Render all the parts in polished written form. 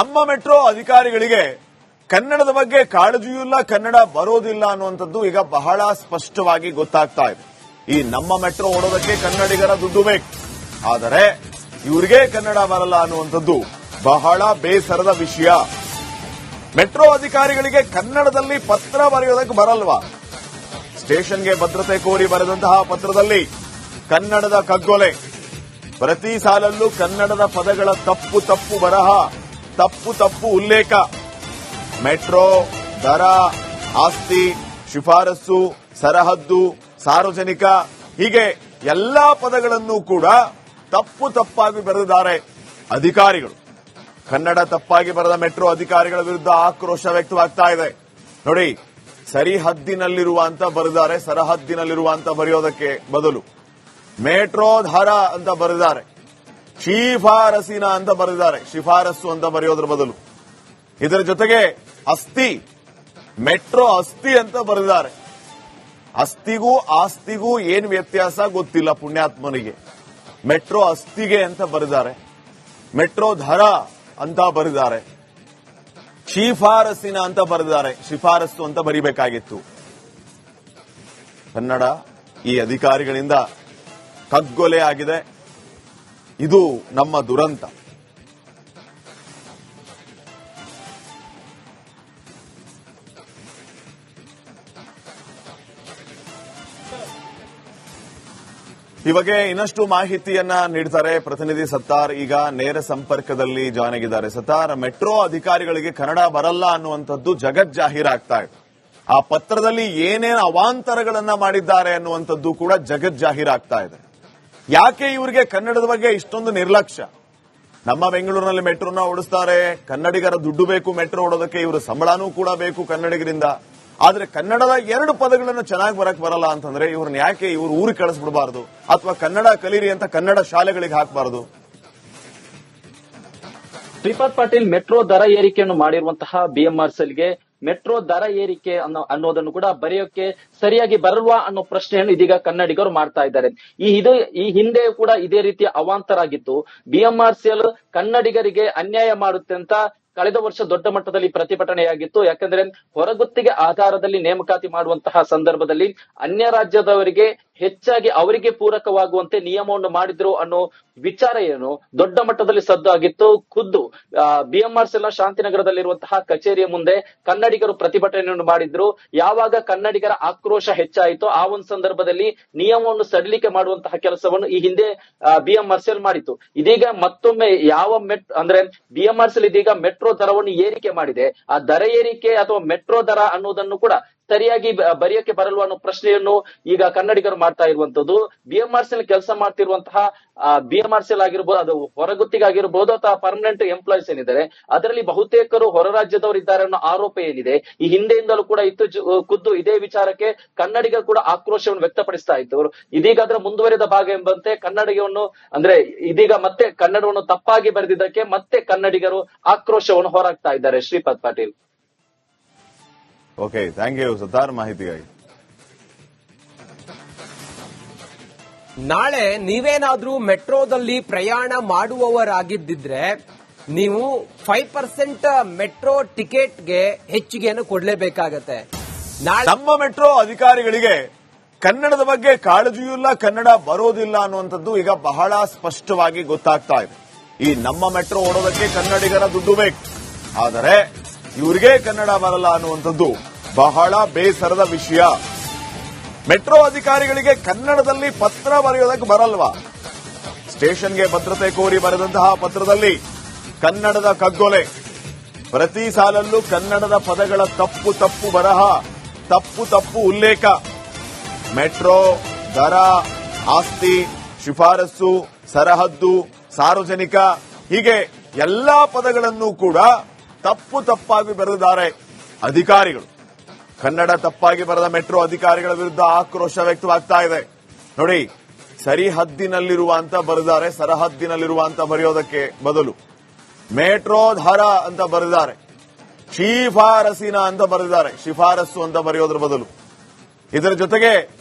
ನಮ್ಮ ಮೆಟ್ರೋ ಅಧಿಕಾರಿಗಳಿಗೆ ಕನ್ನಡದ ಬಗ್ಗೆ ಕಾಳಜಿಯೂ ಇಲ್ಲ, ಕನ್ನಡ ಬರೋದಿಲ್ಲ ಅನ್ನುವಂಥದ್ದು ಈಗ ಬಹಳ ಸ್ಪಷ್ಟವಾಗಿ ಗೊತ್ತಾಗ್ತಾ ಇದೆ. ಈ ನಮ್ಮ ಮೆಟ್ರೋ ಓಡೋದಕ್ಕೆ ಕನ್ನಡಿಗರ ದುಡ್ಡು ಬೇಕು, ಆದರೆ ಇವರಿಗೆ ಕನ್ನಡ ಬರಲ್ಲ ಅನ್ನುವಂಥದ್ದು ಬಹಳ ಬೇಸರದ ವಿಷಯ. ಮೆಟ್ರೋ ಅಧಿಕಾರಿಗಳಿಗೆ ಕನ್ನಡದಲ್ಲಿ ಪತ್ರ ಬರೆಯೋದಕ್ಕೆ ಬರಲ್ವಾ? ಸ್ಟೇಷನ್ಗೆ ಭದ್ರತೆ ಕೋರಿ ಬರೆದಂತಹ ಪತ್ರದಲ್ಲಿ ಕನ್ನಡದ ಕಗ್ಗೊಲೆ, ಪ್ರತಿ ಸಾಲಲ್ಲೂ ಕನ್ನಡದ ಪದಗಳ ತಪ್ಪು ತಪ್ಪು ಬರಹ, ತಪ್ಪು ತಪ್ಪು ಉಲ್ಲೇಖ, ಮೆಟ್ರೋ, ದರ, ಆಸ್ತಿ, ಶಿಫಾರಸು, ಸರಹದ್ದು, ಸಾರ್ವಜನಿಕ, ಹೀಗೆ ಎಲ್ಲಾ ಪದಗಳನ್ನು ಕೂಡ ತಪ್ಪು ತಪ್ಪಾಗಿ ಬರೆದಿದ್ದಾರೆ ಅಧಿಕಾರಿಗಳು. ಕನ್ನಡ ತಪ್ಪಾಗಿ ಬರೆದ ಮೆಟ್ರೋ ಅಧಿಕಾರಿಗಳ ವಿರುದ್ಧ ಆಕ್ರೋಶ ವ್ಯಕ್ತವಾಗ್ತಾ ಇದೆ. ನೋಡಿ, ಸರಿಹದ್ದಿನಲ್ಲಿರುವ ಅಂತ ಬರೆದಿದ್ದಾರೆ, ಸರಹದ್ದಿನಲ್ಲಿರುವ ಅಂತ ಬರೆಯೋದಕ್ಕೆ ಬದಲು ಮೆಟ್ರೋ ದರ ಅಂತ ಬರೆದಿದ್ದಾರೆ, ಶಿಫಾರಸಿನ ಅಂತ ಬರೆದಿದ್ದಾರೆ, ಶಿಫಾರಸ್ಸು ಅಂತ ಬರೆಯೋದ್ರ ಬದಲು. ಇದರ ಜೊತೆಗೆ ಅಸ್ಥಿ, ಮೆಟ್ರೋ ಅಸ್ಥಿ ಅಂತ ಬರೆದಿದ್ದಾರೆ. ಅಸ್ಥಿಗೂ ಆಸ್ತಿಗೂ ಏನು ವ್ಯತ್ಯಾಸ ಗೊತ್ತಿಲ್ಲ ಪುಣ್ಯಾತ್ಮನಿಗೆ. ಮೆಟ್ರೋ ಅಸ್ಥಿಗೆ ಅಂತ ಬರೆದಿದ್ದಾರೆ, ಮೆಟ್ರೋ ದರ ಅಂತ ಬರೆದಿದ್ದಾರೆ, ಶಿಫಾರಸಿನ ಅಂತ ಬರೆದಿದ್ದಾರೆ, ಶಿಫಾರಸ್ಸು ಅಂತ ಬರಿಬೇಕಾಗಿತ್ತು. ಕನ್ನಡ ಈ ಅಧಿಕಾರಿಗಳಿಂದ ಕಗ್ಗೊಲೆ ಆಗಿದೆ. ಇದು ನಮ್ಮ ದುರಂತ. ಈ ಬಗ್ಗೆ ಇನ್ನಷ್ಟು ಮಾಹಿತಿಯನ್ನ ನೀಡ್ತಾರೆ ಪ್ರತಿನಿಧಿ ಸತ್ತಾರ್. ಈಗ ನೇರ ಸಂಪರ್ಕದಲ್ಲಿ ಜಾಯ್ನ್ ಆಗಿದ್ದಾರೆ. ಸತ್ತಾರ್, ಮೆಟ್ರೋ ಅಧಿಕಾರಿಗಳಿಗೆ ಕನ್ನಡ ಬರಲ್ಲ ಅನ್ನುವಂಥದ್ದು ಜಗತ್ ಜಾಹೀರಾಗ್ತಾ ಇದೆ. ಆ ಪತ್ರದಲ್ಲಿ ಏನೇನು ಅವಾಂತರಗಳನ್ನ ಮಾಡಿದ್ದಾರೆ ಅನ್ನುವಂಥದ್ದು ಕೂಡ ಜಗತ್ ಜಾಹೀರಾಗ್ತಾ ಇದೆ. ಯಾಕೆ ಇವರಿಗೆ ಕನ್ನಡದ ಬಗ್ಗೆ ಇಷ್ಟೊಂದು ನಿರ್ಲಕ್ಷ್ಯ? ನಮ್ಮ ಬೆಂಗಳೂರಿನಲ್ಲಿ ಮೆಟ್ರೋನ ಓಡಿಸ್ತಾರೆ, ಕನ್ನಡಿಗರ ದುಡ್ಡು ಬೇಕು ಮೆಟ್ರೋ ಓಡೋದಕ್ಕೆ, ಇವರ ಸಂಬಳನೂ ಕೂಡ ಬೇಕು ಕನ್ನಡಿಗರಿಂದ. ಆದ್ರೆ ಕನ್ನಡದ ಎರಡು ಪದಗಳನ್ನು ಚೆನ್ನಾಗಿ ಬರಕ್ ಬರಲ್ಲ ಅಂತಂದ್ರೆ ಇವ್ರನ್ನ ಯಾಕೆ ಇವ್ರು ಊರಿಗೆ ಕಳಿಸ್ಬಿಡಬಾರದು, ಅಥವಾ ಕನ್ನಡ ಕಲೀರಿ ಅಂತ ಕನ್ನಡ ಶಾಲೆಗಳಿಗೆ ಹಾಕಬಾರದು? ಶ್ರೀಪಾದ್ ಪಾಟೀಲ್, ಮೆಟ್ರೋ ದರ ಏರಿಕೆಯನ್ನು ಮಾಡಿರುವಂತಹ ಬಿಎಂಆರ್ಸಿಎಲ್ಗೆ ಮೆಟ್ರೋ ದರ ಏರಿಕೆ ಅನ್ನೋದನ್ನು ಕೂಡ ಬರೆಯೋಕೆ ಸರಿಯಾಗಿ ಬರಲ್ವಾ ಅನ್ನೋ ಪ್ರಶ್ನೆಯನ್ನು ಇದೀಗ ಕನ್ನಡಿಗರು ಮಾಡ್ತಾ ಇದ್ದಾರೆ. ಈ ಹಿಂದೆ ಕೂಡ ಇದೇ ರೀತಿಯ ಅವಾಂತರ ಆಗಿತ್ತು. ಬಿಎಂಆರ್ಸಿಎಲ್ ಕನ್ನಡಿಗರಿಗೆ ಅನ್ಯಾಯ ಮಾಡುತ್ತೆ ಅಂತ ಕಳೆದ ವರ್ಷ ದೊಡ್ಡ ಮಟ್ಟದಲ್ಲಿ ಪ್ರತಿಭಟನೆಯಾಗಿತ್ತು. ಯಾಕಂದ್ರೆ ಹೊರಗುತ್ತಿಗೆ ಆಧಾರದಲ್ಲಿ ನೇಮಕಾತಿ ಮಾಡುವಂತಹ ಸಂದರ್ಭದಲ್ಲಿ ಅನ್ಯ ರಾಜ್ಯದವರಿಗೆ ಹೆಚ್ಚಾಗಿ ಅವರಿಗೆ ಪೂರಕವಾಗುವಂತೆ ನಿಯಮವನ್ನು ಮಾಡಿದ್ರು ಅನ್ನೋ ವಿಚಾರ ಏನು ದೊಡ್ಡ ಮಟ್ಟದಲ್ಲಿ ಸದ್ದು ಆಗಿತ್ತು. ಖುದ್ದು ಬಿಎಂಆರ್ಸಿಎಲ್ ಶಾಂತಿನಗರದಲ್ಲಿರುವಂತಹ ಕಚೇರಿಯ ಮುಂದೆ ಕನ್ನಡಿಗರು ಪ್ರತಿಭಟನೆಯನ್ನು ಮಾಡಿದ್ರು. ಯಾವಾಗ ಕನ್ನಡಿಗರ ಆಕ್ರೋಶ ಹೆಚ್ಚಾಯಿತು ಆ ಒಂದು ಸಂದರ್ಭದಲ್ಲಿ ನಿಯಮವನ್ನು ಸಡಿಲಿಕೆ ಮಾಡುವಂತಹ ಕೆಲಸವನ್ನು ಈ ಹಿಂದೆ ಬಿಎಂಆರ್ಸಿಎಲ್ ಮಾಡಿತ್ತು. ಇದೀಗ ಮತ್ತೊಮ್ಮೆ ಅಂದ್ರೆ ಬಿಎಂಆರ್ಸಿಎಲ್ ಇದೀಗ ಮೆಟ್ರೋ ದರವನ್ನು ಏರಿಕೆ ಮಾಡಿದೆ. ಆ ದರ ಏರಿಕೆ ಅಥವಾ ಮೆಟ್ರೋ ದರ ಅನ್ನೋದನ್ನು ಕೂಡ ಸರಿಯಾಗಿ ಬರೆಯೋಕೆ ಬರಲ್ವ ಅನ್ನೋ ಪ್ರಶ್ನೆಯನ್ನು ಈಗ ಕನ್ನಡಿಗರು ಮಾಡ್ತಾ ಇರುವಂತದ್ದು. ಬಿಎಂಆರ್ಸಿಎಲ್ ಕೆಲಸ ಮಾಡ್ತಿರುವಂತಹ ಬಿಎಂಆರ್ಸಿಎಲ್ ಆಗಿರ್ಬೋದು, ಅದು ಹೊರಗುತ್ತಿಗಾಗಿರ್ಬೋದು ಅಥವಾ ಪರ್ಮನೆಂಟ್ ಎಂಪ್ಲಾಯೀಸ್ ಏನಿದ್ದಾರೆ ಅದರಲ್ಲಿ ಬಹುತೇಕರು ಹೊರ ರಾಜ್ಯದವರು ಇದ್ದಾರೆ ಅನ್ನೋ ಆರೋಪ ಏನಿದೆ ಈ ಹಿಂದೆಯಿಂದಲೂ ಕೂಡ ಇತ್ತು. ಖುದ್ದು ಇದೇ ವಿಚಾರಕ್ಕೆ ಕನ್ನಡಿಗರು ಕೂಡ ಆಕ್ರೋಶವನ್ನು ವ್ಯಕ್ತಪಡಿಸ್ತಾ ಇತ್ತು. ಇದೀಗ ಅದರ ಮುಂದುವರೆದ ಭಾಗ ಎಂಬಂತೆ ಕನ್ನಡಿಗವನ್ನು ಅಂದ್ರೆ ಇದೀಗ ಮತ್ತೆ ಕನ್ನಡವನ್ನು ತಪ್ಪಾಗಿ ಬರೆದಿದ್ದಕ್ಕೆ ಮತ್ತೆ ಕನ್ನಡಿಗರು ಆಕ್ರೋಶವನ್ನು ಹೊರಹಾಕ್ತಾ ಇದ್ದಾರೆ. Shripad Patil. Okay, thank you Sattar ಮಾಹಿತಿಗಾಗಿ. ನಾಳೆ ನೀವೇನಾದ್ರೂ ಮೆಟ್ರೋದಲ್ಲಿ ಪ್ರಯಾಣ ಮಾಡುವವರಾಗಿದ್ದಿದ್ರೆ ನೀವು 5% ಮೆಟ್ರೋ ಟಿಕೆಟ್ಗೆ ಹೆಚ್ಚಿಗೆಯನ್ನು ಕೊಡಲೇಬೇಕಾಗತ್ತೆ. ನಮ್ಮ ಮೆಟ್ರೋ ಅಧಿಕಾರಿಗಳಿಗೆ ಕನ್ನಡದ ಬಗ್ಗೆ ಕಾಳಜಿಯೂ ಇಲ್ಲ, ಕನ್ನಡ ಬರೋದಿಲ್ಲ ಅನ್ನುವಂಥದ್ದು ಈಗ ಬಹಳ ಸ್ಪಷ್ಟವಾಗಿ ಗೊತ್ತಾಗ್ತಾ ಇದೆ. ಈ ನಮ್ಮ ಮೆಟ್ರೋ ಓಡೋದಕ್ಕೆ ಕನ್ನಡಿಗರ ದುಡ್ಡು ಬೇಕು, ಆದರೆ ಇವರಿಗೆ ಕನ್ನಡ ಬರಲ್ಲ ಅನ್ನುವಂಥದ್ದು ಬಹಳ ಬೇಸರದ ವಿಷಯ. ಮೆಟ್ರೋ ಅಧಿಕಾರಿಗಳಿಗೆ ಕನ್ನಡದಲ್ಲಿ ಪತ್ರ ಬರೆಯೋದಕ್ಕೆ ಬರಲ್ವಾ? ಸ್ಟೇಷನ್ಗೆ ಭದ್ರತೆ ಕೋರಿ ಬರೆದಂತಹ ಪತ್ರದಲ್ಲಿ ಕನ್ನಡದ ಕಗ್ಗೊಲೆ, ಪ್ರತಿ ಸಾಲಲ್ಲೂ ಕನ್ನಡದ ಪದಗಳ ತಪ್ಪು ತಪ್ಪು ಬರಹ, ತಪ್ಪು ತಪ್ಪು ಉಲ್ಲೇಖ, ಮೆಟ್ರೋ, ದರ, ಆಸ್ತಿ, ಶಿಫಾರಸ್ಸು, ಸರಹದ್ದು, ಸಾರ್ವಜನಿಕ, ಹೀಗೆ ಎಲ್ಲಾ ಪದಗಳನ್ನು ಕೂಡ ತಪ್ಪು ತಪ್ಪಾಗಿ ಬರೆದಿದ್ದಾರೆ ಅಧಿಕಾರಿಗಳು. ಕನ್ನಡ ತಪ್ಪಾಗಿ ಬರೆದ ಮೆಟ್ರೋ ಅಧಿಕಾರಿಗಳ ವಿರುದ್ಧ ಆಕ್ರೋಶ ವ್ಯಕ್ತವಾಗ್ತಾ ಇದೆ. ನೋಡಿ, ಸರಿಹದ್ದಿನಲ್ಲಿರುವ ಅಂತ ಬರೆದಿದ್ದಾರೆ, ಸರಹದ್ದಿನಲ್ಲಿರುವ ಅಂತ ಬರೆಯೋದಕ್ಕೆ ಬದಲು ಮೆಟ್ರೋ ದರ ಅಂತ ಬರೆದಿದ್ದಾರೆ, ಶಿಫಾರಸಿನ ಅಂತ ಬರೆದಿದ್ದಾರೆ, ಶಿಫಾರಸ್ಸು ಅಂತ ಬರೆಯೋದ್ರ ಬದಲು. ಇದರ ಜೊತೆಗೆ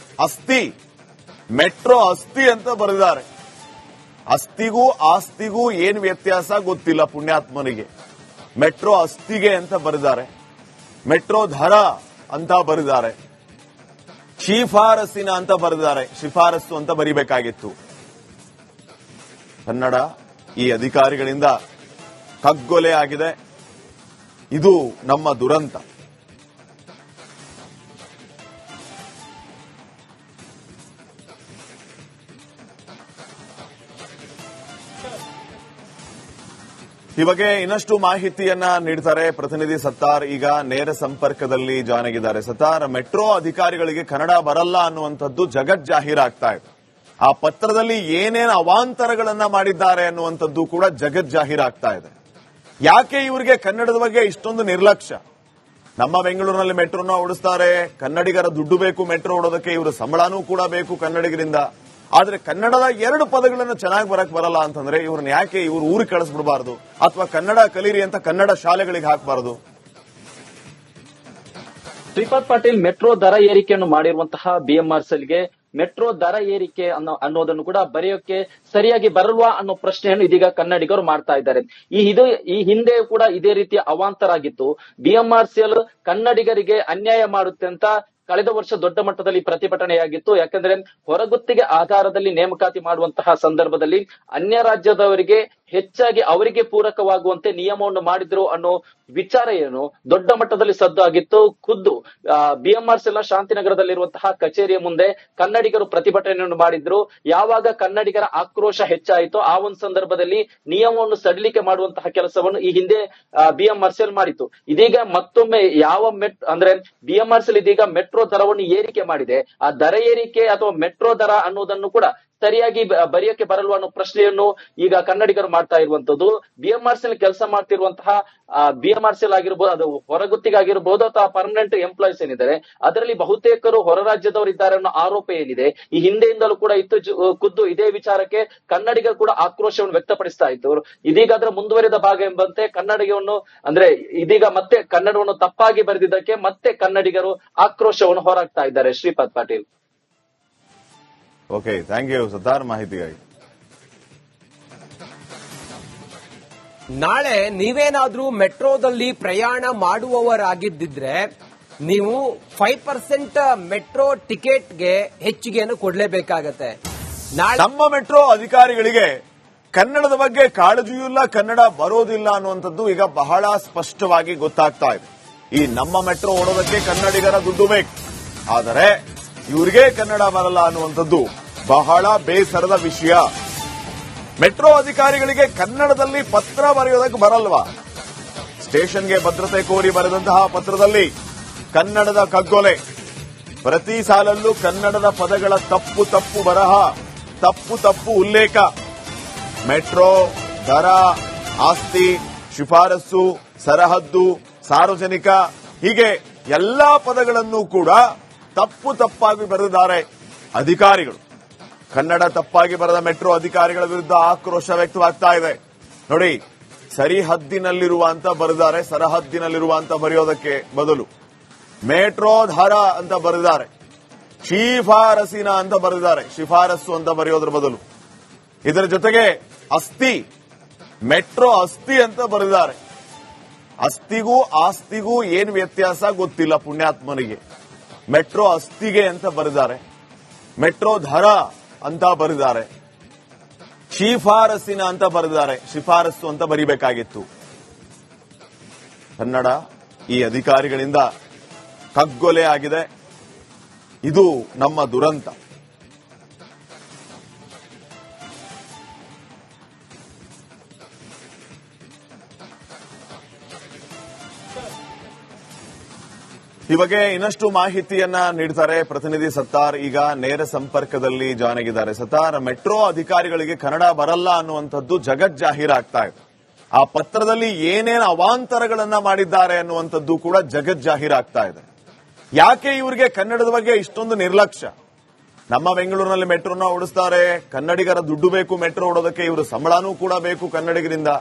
ಅಸ್ಥಿ, ಮೆಟ್ರೋ ಅಸ್ಥಿ ಅಂತ ಬರೆದಿದ್ದಾರೆ. ಅಸ್ಥಿಗೂ ಆಸ್ತಿಗೂ ಏನು ವ್ಯತ್ಯಾಸ ಗೊತ್ತಿಲ್ಲ ಪುಣ್ಯಾತ್ಮನಿಗೆ. ಮೆಟ್ರೋ ಅಸ್ತಿಗೆ ಅಂತ ಬರೆದಿದ್ದಾರೆ, ಮೆಟ್ರೋ ದರ ಅಂತ ಬರೆದಿದ್ದಾರೆ, ಶಿಫಾರಸ್ಸಿನ ಅಂತ ಬರೆದಿದ್ದಾರೆ. ಶಿಫಾರಸ್ಸು ಅಂತ ಬರಿಬೇಕಾಗಿತ್ತು. ಕನ್ನಡ ಈ ಅಧಿಕಾರಿಗಳಿಂದ ಕಗ್ಗೊಲೆ ಆಗಿದೆ. ಇದು ನಮ್ಮ ದುರಂತ. ಈ ಬಗ್ಗೆ ಇನ್ನಷ್ಟು ಮಾಹಿತಿಯನ್ನ ನೀಡ್ತಾರೆ ಪ್ರತಿನಿಧಿ ಸತ್ತಾರ್. ಈಗ ನೇರ ಸಂಪರ್ಕದಲ್ಲಿ ಜಾಯ್ನ್ ಆಗಿದ್ದಾರೆ. ಸತ್ತಾರ್, ಮೆಟ್ರೋ ಅಧಿಕಾರಿಗಳಿಗೆ ಕನ್ನಡ ಬರಲ್ಲ ಅನ್ನುವಂಥದ್ದು ಜಗಜ್ಜಾಹೀರಾಗ್ತಾ ಇದೆ. ಆ ಪತ್ರದಲ್ಲಿ ಏನೇನು ಅವಾಂತರಗಳನ್ನ ಮಾಡಿದ್ದಾರೆ ಅನ್ನುವಂಥದ್ದು ಕೂಡ ಜಗಜ್ಜಾಹೀರಾಗ್ತಾ ಇದೆ. ಯಾಕೆ ಇವರಿಗೆ ಕನ್ನಡದ ಬಗ್ಗೆ ಇಷ್ಟೊಂದು ನಿರ್ಲಕ್ಷ್ಯ? ನಮ್ಮ ಬೆಂಗಳೂರಿನಲ್ಲಿ ಮೆಟ್ರೋನ ಓಡಿಸ್ತಾರೆ, ಕನ್ನಡಿಗರ ದುಡ್ಡು ಬೇಕು ಮೆಟ್ರೋ ಓಡೋದಕ್ಕೆ, ಇವರ ಸಂಬಳನೂ ಕೂಡ ಬೇಕು ಕನ್ನಡಿಗರಿಂದ. ಆದ್ರೆ ಕನ್ನಡದ 2 ಪದಗಳನ್ನು ಚೆನ್ನಾಗಿ ಬರಕ್ ಬರಲ್ಲ ಅಂತಂದ್ರೆ ಇವ್ರನ್ನ ಯಾಕೆ ಇವ್ರು ಊರಿಗೆ ಕಳಿಸ್ಬಿಡಬಾರದು, ಅಥವಾ ಕನ್ನಡ ಕಲೀರಿ ಅಂತ ಕನ್ನಡ ಶಾಲೆಗಳಿಗೆ ಹಾಕಬಾರದು? ಶ್ರೀಪಾದ್ ಪಾಟೀಲ್, ಮೆಟ್ರೋ ದರ ಏರಿಕೆಯನ್ನು ಮಾಡಿರುವಂತಹ ಬಿಎಂಆರ್ಸಿಎಲ್ಗೆ ಮೆಟ್ರೋ ದರ ಏರಿಕೆ ಅನ್ನೋದನ್ನು ಕೂಡ ಬರೆಯೋಕೆ ಸರಿಯಾಗಿ ಬರಲ್ವಾ ಅನ್ನೋ ಪ್ರಶ್ನೆಯನ್ನು ಇದೀಗ ಕನ್ನಡಿಗರು ಮಾಡ್ತಾ ಇದ್ದಾರೆ. ಈ ಹಿಂದೆ ಕೂಡ ಇದೇ ರೀತಿಯ ಅವಾಂತರ ಆಗಿತ್ತು. ಬಿಎಂಆರ್ಸಿಎಲ್ ಕನ್ನಡಿಗರಿಗೆ ಅನ್ಯಾಯ ಮಾಡುತ್ತೆ ಅಂತ ಕಳೆದ ವರ್ಷ ದೊಡ್ಡ ಮಟ್ಟದಲ್ಲಿ ಪ್ರತಿಭಟನೆಯಾಗಿತ್ತು. ಯಾಕಂದ್ರೆ ಹೊರಗುತ್ತಿಗೆ ಆಧಾರದಲ್ಲಿ ನೇಮಕಾತಿ ಮಾಡುವಂತಹ ಸಂದರ್ಭದಲ್ಲಿ ಅನ್ಯ ರಾಜ್ಯದವರಿಗೆ ಹೆಚ್ಚಾಗಿ ಅವರಿಗೆ ಪೂರಕವಾಗುವಂತೆ ನಿಯಮವನ್ನು ಮಾಡಿದ್ರು ಅನ್ನೋ ವಿಚಾರ ಏನು ದೊಡ್ಡ ಮಟ್ಟದಲ್ಲಿ ಸದ್ದು ಆಗಿತ್ತು. ಖುದ್ದು ಬಿಎಂಆರ್ಸಿಎಲ್ ಶಾಂತಿನಗರದಲ್ಲಿರುವಂತಹ ಕಚೇರಿಯ ಮುಂದೆ ಕನ್ನಡಿಗರು ಪ್ರತಿಭಟನೆಯನ್ನು ಮಾಡಿದ್ರು. ಯಾವಾಗ ಕನ್ನಡಿಗರ ಆಕ್ರೋಶ ಹೆಚ್ಚಾಯಿತೋ ಆ ಒಂದು ಸಂದರ್ಭದಲ್ಲಿ ನಿಯಮವನ್ನು ಸಡಿಲಿಕೆ ಮಾಡುವಂತಹ ಕೆಲಸವನ್ನು ಈ ಹಿಂದೆ ಬಿಎಂಆರ್ಸಿಎಲ್ ಮಾಡಿತ್ತು. ಇದೀಗ ಮತ್ತೊಮ್ಮೆ ಅಂದ್ರೆ ಬಿಎಂಆರ್ಸಿಎಲ್ ಇದೀಗ ಮೆಟ್ರೋ ದರವನ್ನು ಏರಿಕೆ ಮಾಡಿದೆ. ಆ ದರ ಏರಿಕೆ ಅಥವಾ ಮೆಟ್ರೋ ದರ ಅನ್ನೋದನ್ನು ಕೂಡ ಸರಿಯಾಗಿ ಬರೆಯೋಕೆ ಬರಲ್ವಾ ಅನ್ನೋ ಪ್ರಶ್ನೆಯನ್ನು ಈಗ ಕನ್ನಡಿಗರು ಮಾಡ್ತಾ ಇರುವಂತದ್ದು. ಬಿಎಂಆರ್ಸಿಎಲ್ ಕೆಲಸ ಮಾಡ್ತಿರುವಂತಹ ಬಿಎಂಆರ್ಸಿಎಲ್ ಆಗಿರ್ಬೋದು, ಅದು ಹೊರಗುತ್ತಿಗೆ ಆಗಿರ್ಬೋದು ಅಥವಾ ಪರ್ಮನೆಂಟ್ ಎಂಪ್ಲಾಯೀಸ್ ಏನಿದ್ದಾರೆ ಅದರಲ್ಲಿ ಬಹುತೇಕರು ಹೊರ ರಾಜ್ಯದವರು ಇದ್ದಾರೆ ಅನ್ನೋ ಆರೋಪ ಏನಿದೆ ಈ ಹಿಂದೆಯಿಂದಲೂ ಕೂಡ ಇತ್ತು. ಖುದ್ದು ಇದೇ ವಿಚಾರಕ್ಕೆ ಕನ್ನಡಿಗರು ಕೂಡ ಆಕ್ರೋಶವನ್ನು ವ್ಯಕ್ತಪಡಿಸ್ತಾ ಇತ್ತು. ಇದೀಗ ಅದರ ಮುಂದುವರಿದ ಭಾಗ ಎಂಬಂತೆ ಕನ್ನಡಿಗವನ್ನು ಅಂದ್ರೆ ಇದೀಗ ಮತ್ತೆ ಕನ್ನಡವನ್ನು ತಪ್ಪಾಗಿ ಬರೆದಿದ್ದಕ್ಕೆ ಮತ್ತೆ ಕನ್ನಡಿಗರು ಆಕ್ರೋಶವನ್ನು ಹೊರಹಾಕ್ತಾ ಇದ್ದಾರೆ. Shripad Patil. Okay, thank you Sattar ಮಾಹಿತಿಗಾಗಿ. ನಾಳೆ ನೀವೇನಾದ್ರೂ ಮೆಟ್ರೋದಲ್ಲಿ ಪ್ರಯಾಣ ಮಾಡುವವರಾಗಿದ್ದಿದ್ರೆ ನೀವು 5% ಮೆಟ್ರೋ ಟಿಕೆಟ್ಗೆ ಹೆಚ್ಚಿಗೆಯನ್ನು ಕೊಡ್ಲೇಬೇಕಾಗತ್ತೆ. ನಮ್ಮ ಮೆಟ್ರೋ ಅಧಿಕಾರಿಗಳಿಗೆ ಕನ್ನಡದ ಬಗ್ಗೆ ಕಾಳಜಿಯೂ ಇಲ್ಲ, ಕನ್ನಡ ಬರೋದಿಲ್ಲ ಅನ್ನುವಂಥದ್ದು ಈಗ ಬಹಳ ಸ್ಪಷ್ಟವಾಗಿ ಗೊತ್ತಾಗ್ತಾ ಇದೆ. ಈ ನಮ್ಮ ಮೆಟ್ರೋ ಓಡೋದಕ್ಕೆ ಕನ್ನಡಿಗರ ದುಡ್ಡು ಬೇಕು, ಆದರೆ ಇವರಿಗೆ ಕನ್ನಡ ಬರಲ್ಲ ಅನ್ನುವಂಥದ್ದು ಬಹಳ ಬೇಸರದ ವಿಷಯ. ಮೆಟ್ರೋ ಅಧಿಕಾರಿಗಳಿಗೆ ಕನ್ನಡದಲ್ಲಿ ಪತ್ರ ಬರೆಯೋದಕ್ಕೆ ಬರಲ್ವಾ? ಸ್ಟೇಷನ್ಗೆ ಭದ್ರತೆ ಕೋರಿ ಬರೆದಂತಹ ಪತ್ರದಲ್ಲಿ ಕನ್ನಡದ ಕಗ್ಗೊಲೆ. ಪ್ರತಿ ಸಾಲಲ್ಲೂ ಕನ್ನಡದ ಪದಗಳ ತಪ್ಪು ತಪ್ಪು ಬರಹ, ತಪ್ಪು ತಪ್ಪು ಉಲ್ಲೇಖ. ಮೆಟ್ರೋ, ದರ, ಆಸ್ತಿ, ಶಿಫಾರಸ್ಸು, ಸರಹದ್ದು, ಸಾರ್ವಜನಿಕ, ಹೀಗೆ ಎಲ್ಲಾ ಪದಗಳನ್ನು ಕೂಡ ತಪ್ಪು ತಪ್ಪಾಗಿ ಬರೆದಿದ್ದಾರೆ ಅಧಿಕಾರಿಗಳು. ಕನ್ನಡ ತಪ್ಪಾಗಿ ಬರೆದ ಮೆಟ್ರೋ ಅಧಿಕಾರಿಗಳ ವಿರುದ್ಧ ಆಕ್ರೋಶ ವ್ಯಕ್ತವಾಗ್ತಾ ಇದೆ. ನೋಡಿ, ಸರಿಹದ್ದಿನಲ್ಲಿರುವ ಅಂತ ಬರೆದಿದ್ದಾರೆ, ಸರಹದ್ದಿನಲ್ಲಿರುವ ಅಂತ ಬರೆಯೋದಕ್ಕೆ ಬದಲು ಮೆಟ್ರೋ ದರ ಅಂತ ಬರೆದಿದ್ದಾರೆ, ಶಿಫಾರಸಿನ ಅಂತ ಬರೆದಿದ್ದಾರೆ, ಶಿಫಾರಸ್ಸು ಅಂತ ಬರೆಯೋದ್ರ ಬದಲು. ಇದರ ಜೊತೆಗೆ ಅಸ್ತಿ, ಮೆಟ್ರೋ ಅಸ್ತಿ ಅಂತ ಬರೆದಿದ್ದಾರೆ. ಅಸ್ತಿಗೂ ಆಸ್ತಿಗೂ ಏನ್ ವ್ಯತ್ಯಾಸ ಗೊತ್ತಿಲ್ಲ ಪುಣ್ಯಾತ್ಮನಿಗೆ. ಮೆಟ್ರೋ ಅಸ್ತಿಗೆ ಅಂತ ಬರೆದಿದ್ದಾರೆ, ಮೆಟ್ರೋ ದರ ಅಂತ ಬರೆದಿದ್ದಾರೆ, ಶಿಫಾರಸ್ಸಿನ ಅಂತ ಬರೆದಿದ್ದಾರೆ, ಶಿಫಾರಸ್ಸು ಅಂತ ಬರಿಬೇಕಾಗಿತ್ತು. ಕನ್ನಡ ಈ ಅಧಿಕಾರಿಗಳಿಂದ ಕಗ್ಗೊಲೆ ಆಗಿದೆ. ಇದು ನಮ್ಮ ದುರಂತ. ಈ ಬಗ್ಗೆ ಇನ್ನಷ್ಟು ಮಾಹಿತಿಯನ್ನ ನೀಡ್ತಾರೆ ಪ್ರತಿನಿಧಿ ಸತ್ತಾರ್. ಈಗ ನೇರ ಸಂಪರ್ಕದಲ್ಲಿ ಜಾಯ್ನ್ ಆಗಿದ್ದಾರೆ. ಸತ್ತಾರ್, ಮೆಟ್ರೋ ಅಧಿಕಾರಿಗಳಿಗೆ ಕನ್ನಡ ಬರಲ್ಲ ಅನ್ನುವಂಥದ್ದು ಜಗಜ್ಜಾಹೀರಾಗ್ತಾ ಇದೆ. ಆ ಪತ್ರದಲ್ಲಿ ಏನೇನು ಅವಾಂತರಗಳನ್ನ ಮಾಡಿದ್ದಾರೆ ಅನ್ನುವಂಥದ್ದು ಕೂಡ ಜಗಜ್ಜಾಹೀರಾಗ್ತಾ ಇದೆ. ಯಾಕೆ ಇವರಿಗೆ ಕನ್ನಡದ ಬಗ್ಗೆ ಇಷ್ಟೊಂದು ನಿರ್ಲಕ್ಷ್ಯ? ನಮ್ಮ ಬೆಂಗಳೂರಿನಲ್ಲಿ ಮೆಟ್ರೋನ ಓಡಿಸ್ತಾರೆ, ಕನ್ನಡಿಗರ ದುಡ್ಡು ಬೇಕು ಮೆಟ್ರೋ ಓಡೋದಕ್ಕೆ, ಇವರ ಸಂಬಳನೂ ಕೂಡ ಬೇಕು ಕನ್ನಡಿಗರಿಂದ.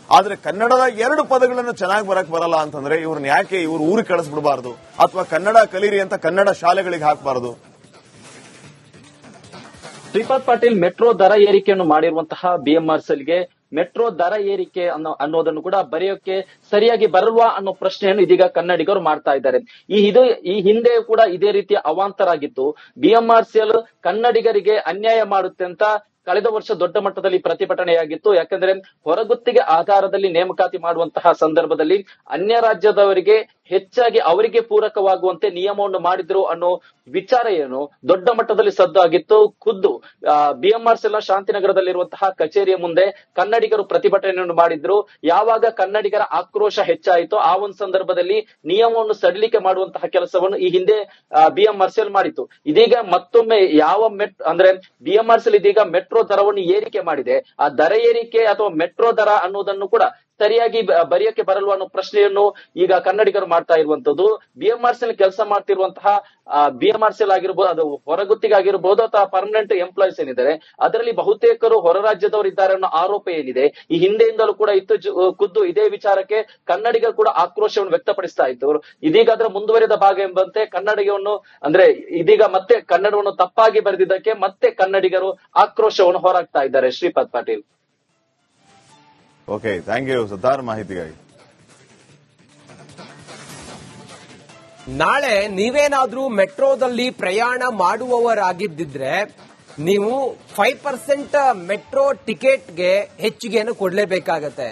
ಆದ್ರೆ ಕನ್ನಡದ 2 ಪದಗಳನ್ನು ಚೆನ್ನಾಗಿ ಬರಕ್ ಬರಲ್ಲ ಅಂತಂದ್ರೆ ಇವ್ರನ್ನ ಯಾಕೆ ಇವ್ರು ಊರಿಗೆ ಕಳಿಸ್ಬಿಡಬಾರದು, ಅಥವಾ ಕನ್ನಡ ಕಲೀರಿ ಅಂತ ಕನ್ನಡ ಶಾಲೆಗಳಿಗೆ ಹಾಕಬಾರದು? ಶ್ರೀಪಾದ್ ಪಾಟೀಲ್, ಮೆಟ್ರೋ ದರ ಏರಿಕೆಯನ್ನು ಮಾಡಿರುವಂತಹ ಬಿಎಂಆರ್ಸಿಎಲ್ಗೆ ಮೆಟ್ರೋ ದರ ಏರಿಕೆ ಅನ್ನೋದನ್ನು ಕೂಡ ಬರೆಯೋಕೆ ಸರಿಯಾಗಿ ಬರಲ್ವಾ ಅನ್ನೋ ಪ್ರಶ್ನೆಯನ್ನು ಇದೀಗ ಕನ್ನಡಿಗರು ಮಾಡ್ತಾ ಇದ್ದಾರೆ. ಈ ಹಿಂದೆ ಕೂಡ ಇದೇ ರೀತಿಯ ಅವಾಂತರ ಆಗಿತ್ತು. BMRCL ಕನ್ನಡಿಗರಿಗೆ ಅನ್ಯಾಯ ಮಾಡುತ್ತೆ ಅಂತ ಕಳೆದ ವರ್ಷ ದೊಡ್ಡ ಮಟ್ಟದಲ್ಲಿ ಪ್ರತಿಭಟನೆಯಾಗಿತ್ತು. ಯಾಕಂದ್ರೆ ಹೊರಗುತ್ತಿಗೆ ಆಧಾರದಲ್ಲಿ ನೇಮಕಾತಿ ಮಾಡುವಂತಹ ಸಂದರ್ಭದಲ್ಲಿ ಅನ್ಯ ರಾಜ್ಯದವರಿಗೆ ಹೆಚ್ಚಾಗಿ ಅವರಿಗೆ ಪೂರಕವಾಗುವಂತೆ ನಿಯಮವನ್ನು ಮಾಡಿದ್ರು ಅನ್ನೋ ವಿಚಾರ ಏನು ದೊಡ್ಡ ಮಟ್ಟದಲ್ಲಿ ಸದ್ದು ಆಗಿತ್ತು. ಖುದ್ದು BMRCL ಶಾಂತಿನಗರದಲ್ಲಿರುವಂತಹ ಕಚೇರಿಯ ಮುಂದೆ ಕನ್ನಡಿಗರು ಪ್ರತಿಭಟನೆಯನ್ನು ಮಾಡಿದ್ರು. ಯಾವಾಗ ಕನ್ನಡಿಗರ ಆಕ್ರೋಶ ಹೆಚ್ಚಾಯಿತೋ ಆ ಒಂದು ಸಂದರ್ಭದಲ್ಲಿ ನಿಯಮವನ್ನು ಸಡಿಲಿಕೆ ಮಾಡುವಂತಹ ಕೆಲಸವನ್ನು ಈ ಹಿಂದೆ BMRCL ಮಾಡಿತ್ತು. ಇದೀಗ ಮತ್ತೊಮ್ಮೆ ಅಂದ್ರೆ BMRCL ಇದೀಗ ಮೆಟ್ರೋ ದರವನ್ನು ಏರಿಕೆ ಮಾಡಿದೆ. ಆ ದರ ಏರಿಕೆ ಅಥವಾ ಮೆಟ್ರೋ ದರ ಅನ್ನೋದನ್ನು ಕೂಡ ಸರಿಯಾಗಿ ಬರೆಯೋಕೆ ಬರಲ್ವ ಅನ್ನೋ ಪ್ರಶ್ನೆಯನ್ನು ಈಗ ಕನ್ನಡಿಗರು ಮಾಡ್ತಾ ಇರುವಂತದ್ದು. BMRCL ಕೆಲಸ ಮಾಡ್ತಿರುವಂತಹ BMRCL ಆಗಿರ್ಬೋದು, ಅದು ಹೊರಗುತ್ತಿಗೆ ಆಗಿರ್ಬೋದು ಅಥವಾ ಪರ್ಮನೆಂಟ್ ಎಂಪ್ಲಾಯೀಸ್ ಏನಿದ್ದಾರೆ ಅದರಲ್ಲಿ ಬಹುತೇಕರು ಹೊರ ರಾಜ್ಯದವರು ಇದ್ದಾರೆ ಅನ್ನೋ ಆರೋಪ ಏನಿದೆ ಈ ಹಿಂದೆಯಿಂದಲೂ ಕೂಡ ಇತ್ತು. ಖುದ್ದು ಇದೇ ವಿಚಾರಕ್ಕೆ ಕನ್ನಡಿಗರು ಕೂಡ ಆಕ್ರೋಶವನ್ನು ವ್ಯಕ್ತಪಡಿಸ್ತಾ ಇತ್ತು. ಇದೀಗ ಅದರ ಮುಂದುವರಿದ ಭಾಗ ಎಂಬಂತೆ ಕನ್ನಡಿಗವನ್ನು ಅಂದ್ರೆ ಇದೀಗ ಮತ್ತೆ ಕನ್ನಡವನ್ನು ತಪ್ಪಾಗಿ ಬರೆದಿದ್ದಕ್ಕೆ ಮತ್ತೆ ಕನ್ನಡಿಗರು ಆಕ್ರೋಶವನ್ನು ಹೊರಹಾಕ್ತಾ ಇದ್ದಾರೆ. Shripad Patil. Okay, thank you Sattar ಮಾಹಿತಿಗಾಗಿ. ನಾಳೆ ನೀವೇನಾದ್ರೂ ಮೆಟ್ರೋದಲ್ಲಿ ಪ್ರಯಾಣ ಮಾಡುವವರಾಗಿದ್ದಿದ್ರೆ ನೀವು 5% ಮೆಟ್ರೋ ಟಿಕೆಟ್ಗೆ ಹೆಚ್ಚಿಗೆಯನ್ನು ಕೊಡಲೇಬೇಕಾಗತ್ತೆ.